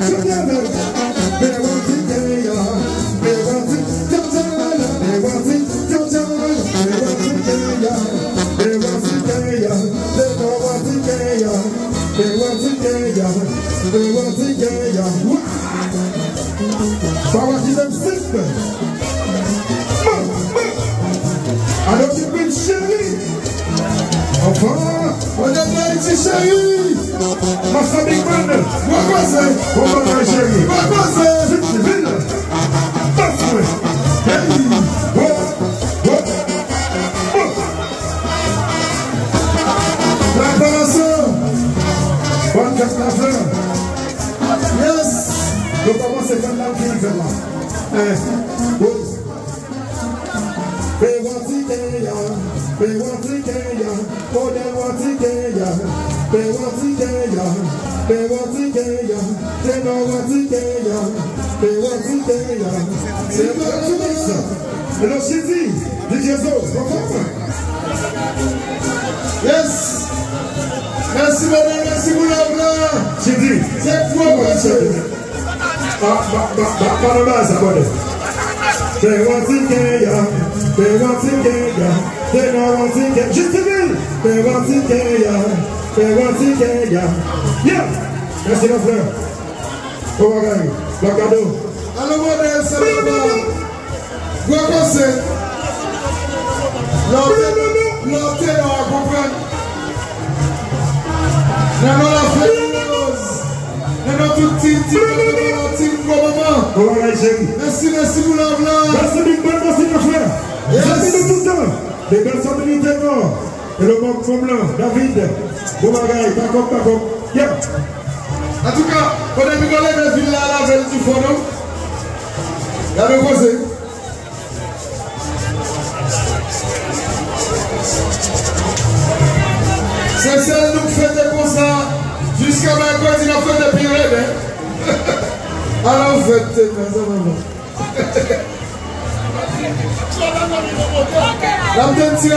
Together. Hey! Massa Big Man. Quoi c'est? Comment va chérie? Quoi c'est? Vite. Passe-moi. Hey! Préparation! Bonne fête la fleur. Yes! Donc comment c'est comme là qui fait là? Alors j'ai dit, DJ Zo, Yes! Merci madame, merci vous là. j'ai dit, C'est quoi monsieur? pas de base, abonné. They want to get ya, they want to get ya, they don't want to get just a minute. They want to get ya, they want to get ya. Yeah, merci la fleur. Oh my God, le cadeau. Alors modèle, c'est là-bas. Quoi c'est? L'autre, on va comprendre. Non, la fête. Non, tout petit, maman. Oh my God, chérie. Merci, vous là. Merci Big Man, merci la fleur. Merci de tout le temps. Les personnes militaires morts. Et le monde comme blanc, David. Oh my God, pas comme. Yeah. En tout cas, on a rigolé de ville là, la veille du fond. Il y a le posé. C'est celle nous qui fait comme ça. Jusqu'à mercredi, il a fait des pyrènes. Alors, vous faites ça, maman. La petite